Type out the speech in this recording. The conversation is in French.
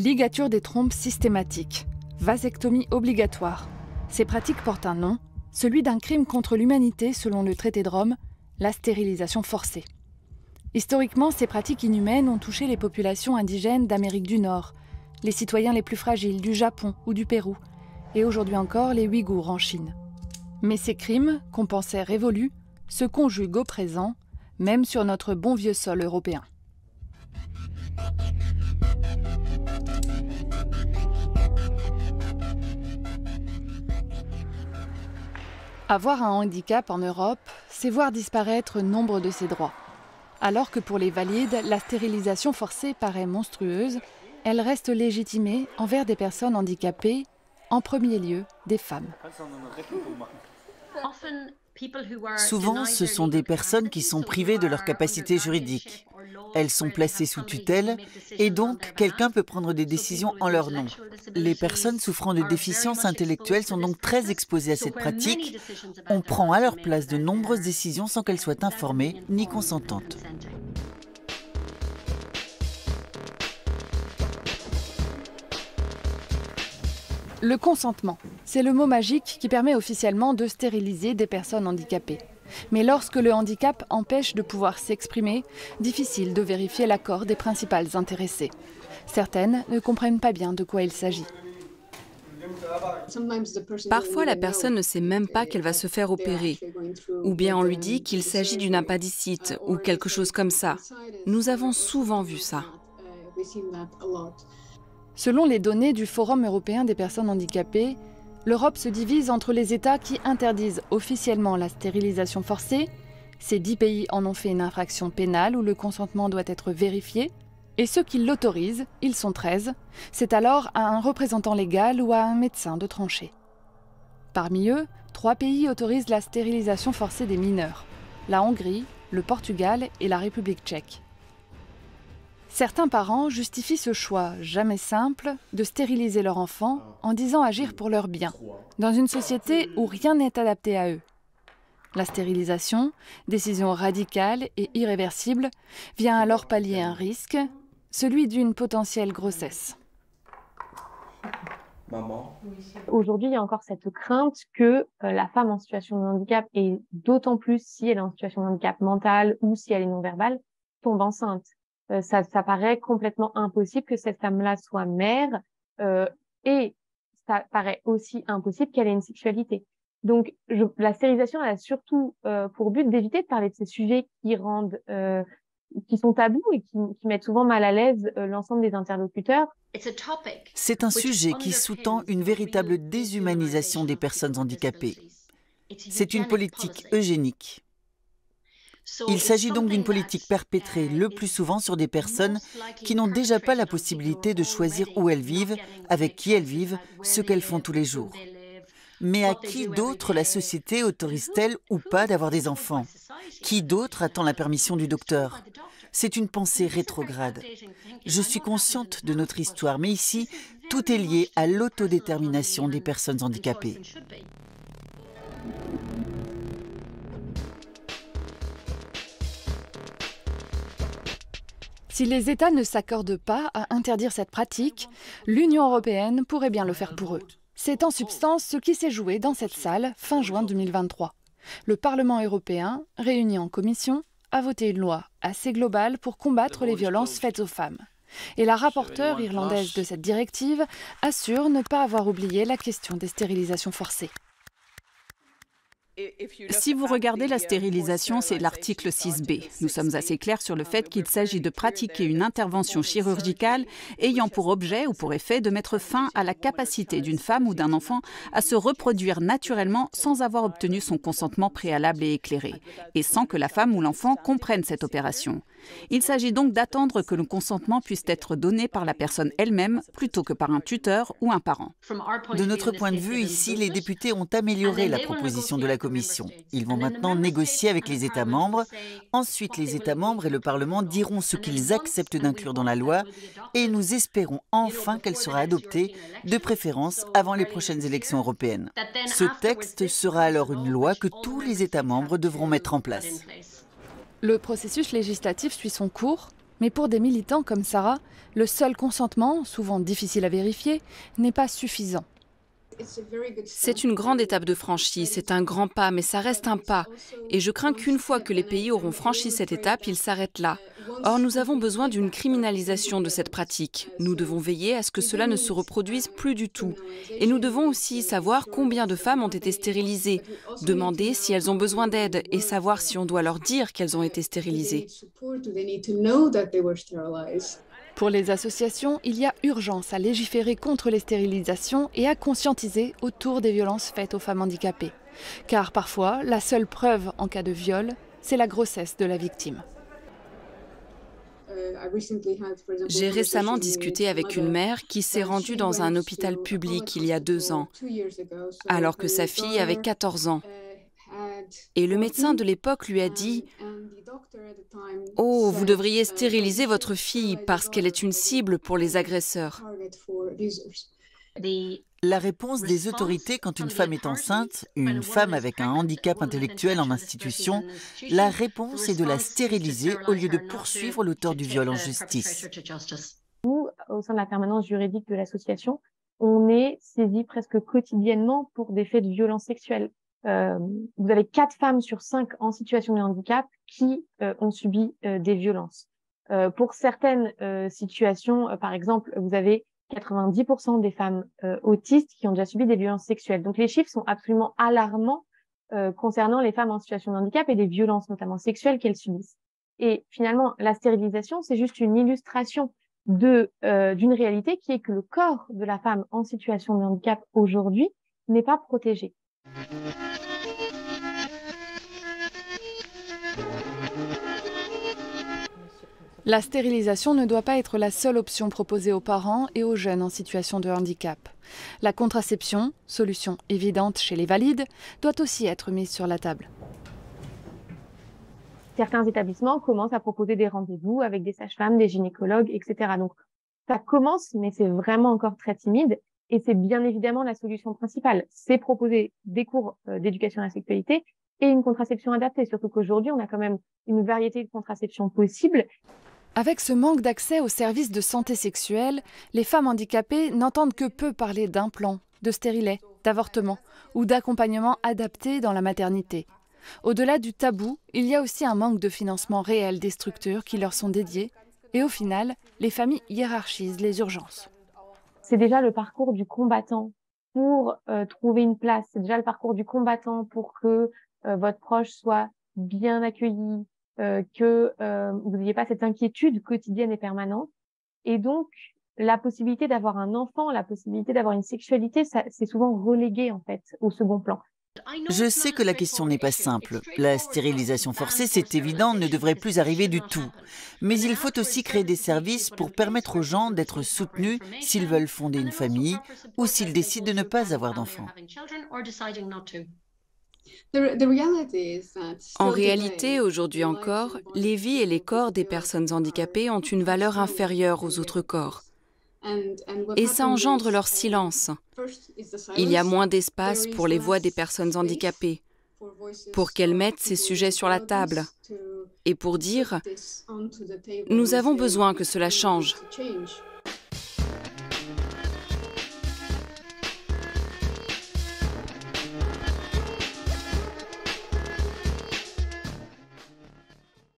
Ligature des trompes systématique, vasectomie obligatoire. Ces pratiques portent un nom, celui d'un crime contre l'humanité selon le traité de Rome, la stérilisation forcée. Historiquement, ces pratiques inhumaines ont touché les populations indigènes d'Amérique du Nord, les citoyens les plus fragiles du Japon ou du Pérou, et aujourd'hui encore les Ouïghours en Chine. Mais ces crimes, qu'on pensait révolus, se conjuguent au présent, même sur notre bon vieux sol européen. Avoir un handicap en Europe, c'est voir disparaître nombre de ses droits. Alors que pour les valides, la stérilisation forcée paraît monstrueuse, elle reste légitimée envers des personnes handicapées, en premier lieu des femmes. Souvent, ce sont des personnes qui sont privées de leur capacité juridique. Elles sont placées sous tutelle et donc quelqu'un peut prendre des décisions en leur nom. Les personnes souffrant de déficiences intellectuelles sont donc très exposées à cette pratique. On prend à leur place de nombreuses décisions sans qu'elles soient informées ni consentantes. Le consentement, c'est le mot magique qui permet officiellement de stériliser des personnes handicapées. Mais lorsque le handicap empêche de pouvoir s'exprimer, difficile de vérifier l'accord des principales intéressées. Certaines ne comprennent pas bien de quoi il s'agit. Parfois, la personne ne sait même pas qu'elle va se faire opérer. Ou bien on lui dit qu'il s'agit d'une appendicite ou quelque chose comme ça. Nous avons souvent vu ça. Selon les données du Forum européen des personnes handicapées, l'Europe se divise entre les États qui interdisent officiellement la stérilisation forcée, ces 10 pays en ont fait une infraction pénale où le consentement doit être vérifié, et ceux qui l'autorisent, ils sont 13, c'est alors à un représentant légal ou à un médecin de trancher. Parmi eux, 3 pays autorisent la stérilisation forcée des mineurs, la Hongrie, le Portugal et la République tchèque. Certains parents justifient ce choix, jamais simple, de stériliser leur enfant en disant agir pour leur bien, dans une société où rien n'est adapté à eux. La stérilisation, décision radicale et irréversible, vient alors pallier un risque, celui d'une potentielle grossesse. Aujourd'hui, il y a encore cette crainte que la femme en situation de handicap, et d'autant plus si elle est en situation de handicap mental ou si elle est non-verbale, tombe enceinte. Ça paraît complètement impossible que cette femme-là soit mère et ça paraît aussi impossible qu'elle ait une sexualité. Donc, la stérilisation, elle a surtout pour but d'éviter de parler de ces sujets qui sont tabous et qui mettent souvent mal à l'aise l'ensemble des interlocuteurs. C'est un sujet qui sous-tend une véritable déshumanisation des personnes handicapées. C'est une politique eugénique. Il s'agit donc d'une politique perpétrée le plus souvent sur des personnes qui n'ont déjà pas la possibilité de choisir où elles vivent, avec qui elles vivent, ce qu'elles font tous les jours. Mais à qui d'autre la société autorise-t-elle ou pas d'avoir des enfants? Qui d'autre attend la permission du docteur? C'est une pensée rétrograde. Je suis consciente de notre histoire, mais ici, tout est lié à l'autodétermination des personnes handicapées. Si les États ne s'accordent pas à interdire cette pratique, l'Union européenne pourrait bien le faire pour eux. C'est en substance ce qui s'est joué dans cette salle fin juin 2023. Le Parlement européen, réuni en commission, a voté une loi assez globale pour combattre les violences faites aux femmes. Et la rapporteure irlandaise de cette directive assure ne pas avoir oublié la question des stérilisations forcées. Si vous regardez la stérilisation, c'est l'article 6b. Nous sommes assez clairs sur le fait qu'il s'agit de pratiquer une intervention chirurgicale ayant pour objet ou pour effet de mettre fin à la capacité d'une femme ou d'un enfant à se reproduire naturellement sans avoir obtenu son consentement préalable et éclairé, et sans que la femme ou l'enfant comprenne cette opération. Il s'agit donc d'attendre que le consentement puisse être donné par la personne elle-même plutôt que par un tuteur ou un parent. De notre point de vue, ici, les députés ont amélioré la proposition de la Commission. Ils vont maintenant négocier avec les États membres. Ensuite, les États membres et le Parlement diront ce qu'ils acceptent d'inclure dans la loi et nous espérons enfin qu'elle sera adoptée, de préférence avant les prochaines élections européennes. Ce texte sera alors une loi que tous les États membres devront mettre en place. Le processus législatif suit son cours. Mais pour des militants comme Sarah, le seul consentement, souvent difficile à vérifier, n'est pas suffisant. C'est une grande étape de franchie, c'est un grand pas, mais ça reste un pas. Et je crains qu'une fois que les pays auront franchi cette étape, ils s'arrêtent là. Or, nous avons besoin d'une criminalisation de cette pratique. Nous devons veiller à ce que cela ne se reproduise plus du tout. Et nous devons aussi savoir combien de femmes ont été stérilisées, demander si elles ont besoin d'aide et savoir si on doit leur dire qu'elles ont été stérilisées. Pour les associations, il y a urgence à légiférer contre les stérilisations et à conscientiser autour des violences faites aux femmes handicapées. Car parfois, la seule preuve en cas de viol, c'est la grossesse de la victime. J'ai récemment discuté avec une mère qui s'est rendue dans un hôpital public il y a 2 ans, alors que sa fille avait 14 ans. Et le médecin de l'époque lui a dit « Oh, vous devriez stériliser votre fille parce qu'elle est une cible pour les agresseurs. » La réponse des autorités quand une femme est enceinte, une femme avec un handicap intellectuel en institution, la réponse est de la stériliser au lieu de poursuivre l'auteur du viol en justice. Nous, au sein de la permanence juridique de l'association, on est saisis presque quotidiennement pour des faits de violence sexuelle. Vous avez 4 femmes sur 5 en situation de handicap qui ont subi des violences. Pour certaines situations, par exemple, vous avez 90% des femmes autistes qui ont déjà subi des violences sexuelles. Donc les chiffres sont absolument alarmants concernant les femmes en situation de handicap et des violences notamment sexuelles qu'elles subissent. Et finalement, la stérilisation, c'est juste une illustration d'une réalité qui est que le corps de la femme en situation de handicap aujourd'hui n'est pas protégé. La stérilisation ne doit pas être la seule option proposée aux parents et aux jeunes en situation de handicap. La contraception, solution évidente chez les valides, doit aussi être mise sur la table. Certains établissements commencent à proposer des rendez-vous avec des sages-femmes, des gynécologues, etc. Donc, ça commence, mais c'est vraiment encore très timide. Et c'est bien évidemment la solution principale. C'est proposer des cours d'éducation à la sexualité et une contraception adaptée. Surtout qu'aujourd'hui, on a quand même une variété de contraceptions possibles. Avec ce manque d'accès aux services de santé sexuelle, les femmes handicapées n'entendent que peu parler d'implants, de stérilets, d'avortement ou d'accompagnement adapté dans la maternité. Au-delà du tabou, il y a aussi un manque de financement réel des structures qui leur sont dédiées. Et au final, les familles hiérarchisent les urgences. C'est déjà le parcours du combattant pour trouver une place. C'est déjà le parcours du combattant pour que votre proche soit bien accueilli, que vous n'ayez pas cette inquiétude quotidienne et permanente. Et donc, la possibilité d'avoir un enfant, la possibilité d'avoir une sexualité, c'est souvent relégué en fait au second plan. Je sais que la question n'est pas simple. La stérilisation forcée, c'est évident, ne devrait plus arriver du tout. Mais il faut aussi créer des services pour permettre aux gens d'être soutenus s'ils veulent fonder une famille ou s'ils décident de ne pas avoir d'enfants. En réalité, aujourd'hui encore, les vies et les corps des personnes handicapées ont une valeur inférieure aux autres corps. Et ça engendre leur silence. Il y a moins d'espace pour les voix des personnes handicapées, pour qu'elles mettent ces sujets sur la table et pour dire « Nous avons besoin que cela change ».